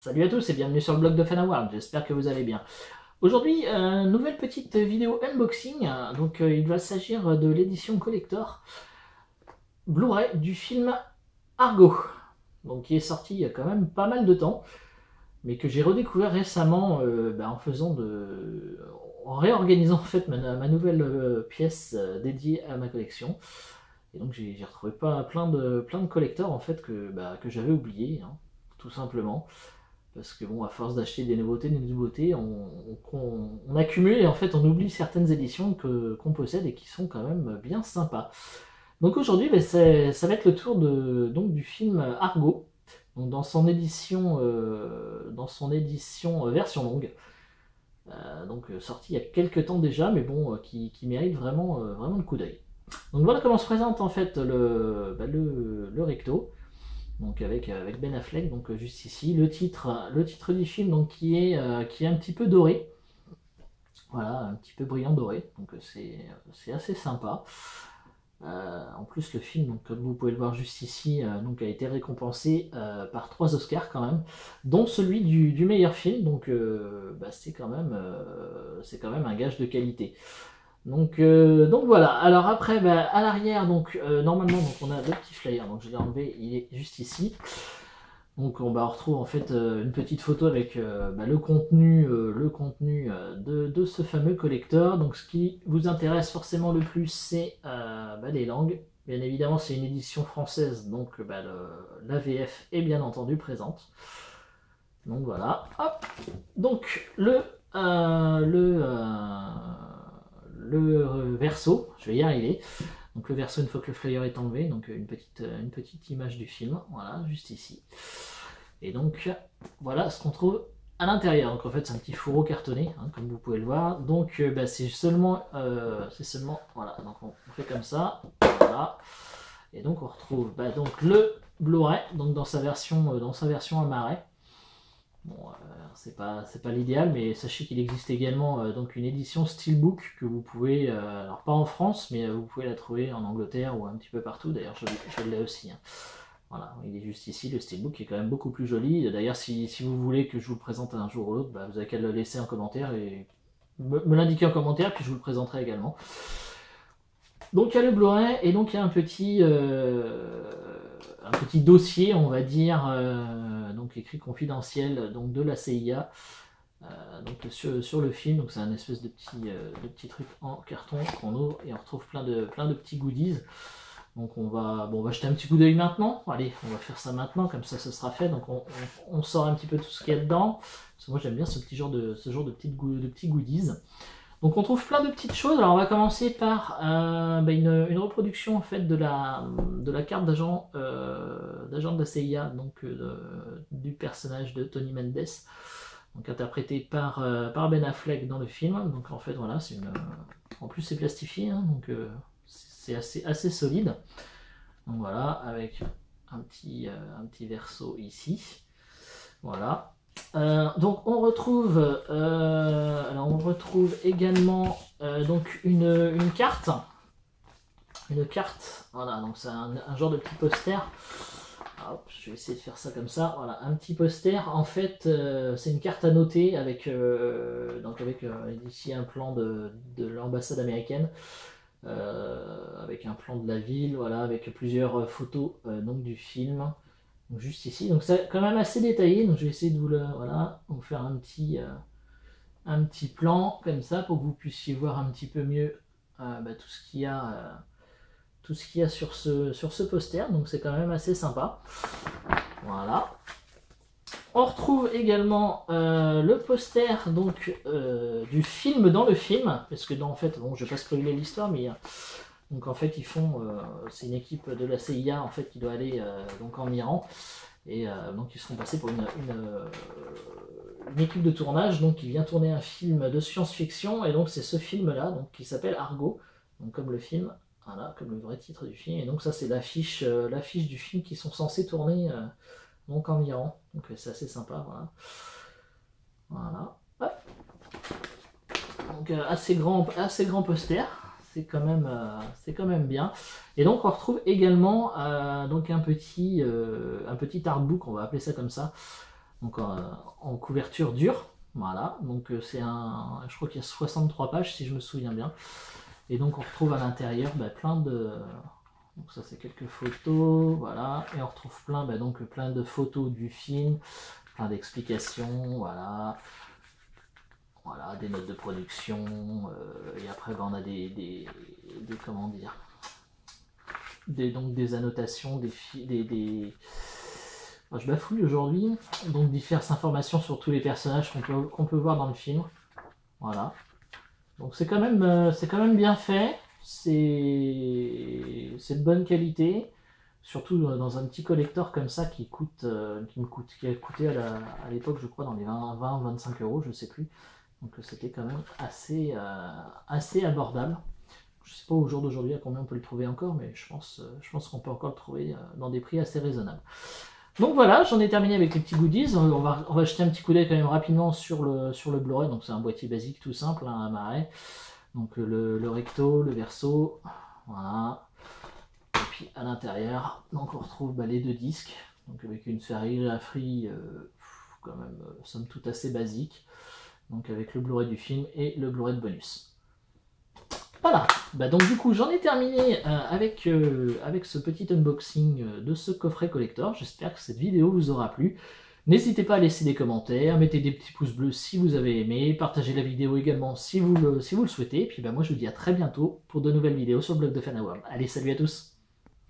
Salut à tous et bienvenue sur le blog de Fanaworld, j'espère que vous allez bien. Aujourd'hui, nouvelle petite vidéo unboxing, il va s'agir de l'édition collector Blu-ray du film Argo, donc qui est sorti il y a quand même pas mal de temps, mais que j'ai redécouvert récemment en réorganisant en fait ma nouvelle pièce dédiée à ma collection. Et donc j'ai retrouvé plein de collectors en fait que j'avais oublié, hein, tout simplement. Parce que bon, à force d'acheter des nouveautés, on accumule et en fait on oublie certaines éditions qu'on possède et qui sont quand même bien sympas. Donc aujourd'hui, ça va être le tour du film Argo, donc dans son édition version longue, sorti il y a quelques temps déjà, mais bon, qui mérite vraiment le coup d'œil. Donc voilà comment se présente en fait le recto. Donc avec Ben Affleck, donc juste ici, le titre du film donc qui est un petit peu doré, voilà, un petit peu brillant doré, donc c'est assez sympa. En plus le film, donc, comme vous pouvez le voir juste ici, donc a été récompensé par 3 Oscars quand même, dont celui du meilleur film, c'est quand même un gage de qualité. Donc voilà. Alors après, à l'arrière, normalement, on a le petit flyer. Donc je l'ai enlevé, il est juste ici. Donc on retrouve en fait une petite photo avec le contenu de ce fameux collector. Donc ce qui vous intéresse forcément le plus, c'est les langues. Bien évidemment, c'est une édition française, donc la VF est bien entendu présente. Donc voilà. Hop. Donc le verso, je vais y arriver. Donc le verso, une fois que le flyer est enlevé, donc une petite image du film, voilà, juste ici. Et donc voilà ce qu'on trouve à l'intérieur. Donc en fait c'est un petit fourreau cartonné, hein, comme vous pouvez le voir. Donc c'est seulement, voilà, donc on fait comme ça, voilà. Et donc on retrouve donc le Blu-ray, donc dans sa version Amaray. Bon, c'est pas l'idéal, mais sachez qu'il existe également donc une édition Steelbook que vous pouvez, alors pas en France, mais vous pouvez la trouver en Angleterre ou un petit peu partout. D'ailleurs, je l'ai aussi, hein. Voilà, il est juste ici, le Steelbook qui est quand même beaucoup plus joli. D'ailleurs, si vous voulez que je vous le présente un jour ou l'autre, vous avez qu'à le laisser en commentaire et me l'indiquer en commentaire, puis je vous le présenterai également. Donc il y a le Blu-ray et donc il y a un petit dossier, on va dire, donc écrit confidentiel donc de la CIA, sur le film. Donc c'est un espèce de petit truc en carton qu'on ouvre et on retrouve plein de petits goodies. Donc on va jeter un petit coup d'œil maintenant. Allez, on va faire ça maintenant, comme ça ce sera fait. Donc on sort un petit peu tout ce qu'il y a dedans. Parce que moi j'aime bien ce genre de petits goodies. Donc on trouve plein de petites choses. Alors on va commencer par une reproduction en fait de la carte d'agent de la CIA, du personnage de Tony Mendes, donc interprété par Ben Affleck dans le film. Donc en fait voilà, en plus c'est plastifié, hein, donc c'est assez solide. Donc voilà, avec un petit verso ici. Voilà. Donc on retrouve également une carte. Une carte, voilà, donc c'est un genre de petit poster. Hop, je vais essayer de faire ça comme ça. Voilà, un petit poster. En fait, c'est une carte à noter avec ici un plan de l'ambassade américaine, avec un plan de la ville, voilà, avec plusieurs photos du film. Donc juste ici, donc c'est quand même assez détaillé, donc je vais essayer de vous faire un petit plan comme ça pour que vous puissiez voir un petit peu mieux tout ce qu'il y a sur ce poster. Donc c'est quand même assez sympa. Voilà. On retrouve également le poster du film dans le film, parce que en fait, bon, je vais pas spoiler l'histoire, mais donc en fait c'est une équipe de la CIA en fait qui doit aller en Iran. Et donc ils seront passés pour une équipe de tournage qui vient tourner un film de science-fiction, et donc c'est ce film là qui s'appelle Argo, donc comme le film, voilà, comme le vrai titre du film. Et donc ça c'est l'affiche du film qui sont censés tourner en Iran, donc c'est assez sympa, voilà. Hop. Donc assez grand poster, c'est quand même bien. Et donc on retrouve également un petit artbook, on va appeler ça comme ça, donc en couverture dure. Voilà, donc c'est je crois qu'il y a 63 pages si je me souviens bien. Et donc on retrouve à l'intérieur plein de... Donc ça c'est quelques photos, voilà. Et on retrouve plein de photos du film, plein d'explications, voilà. Voilà, des notes de production, et après on a comment dire, donc des annotations, je bafouille aujourd'hui, donc diverses informations sur tous les personnages qu'on peut voir dans le film. Voilà. Donc c'est quand même bien fait, c'est de bonne qualité, surtout dans un petit collector comme ça qui a coûté à l'époque je crois dans les 20-25 euros, je sais plus. Donc c'était quand même assez abordable. Je ne sais pas au jour d'aujourd'hui à combien on peut le trouver encore, mais je pense qu'on peut encore le trouver dans des prix assez raisonnables. Donc voilà, j'en ai terminé avec les petits goodies. On va jeter un petit coup d'œil quand même rapidement sur le Blu-ray. Donc c'est un boîtier basique tout simple, hein, à Marais. Donc le recto, le verso, voilà. Et puis à l'intérieur, donc on retrouve les 2 disques, donc avec une sérigraphie quand même somme toute assez basique. Donc avec le Blu-ray du film et le Blu-ray de bonus. Voilà, donc du coup j'en ai terminé avec ce petit unboxing de ce coffret collector. J'espère que cette vidéo vous aura plu. N'hésitez pas à laisser des commentaires, mettez des petits pouces bleus si vous avez aimé, partagez la vidéo également si vous le souhaitez. Et puis moi je vous dis à très bientôt pour de nouvelles vidéos sur le blog de Fanaworld. Allez, salut à tous!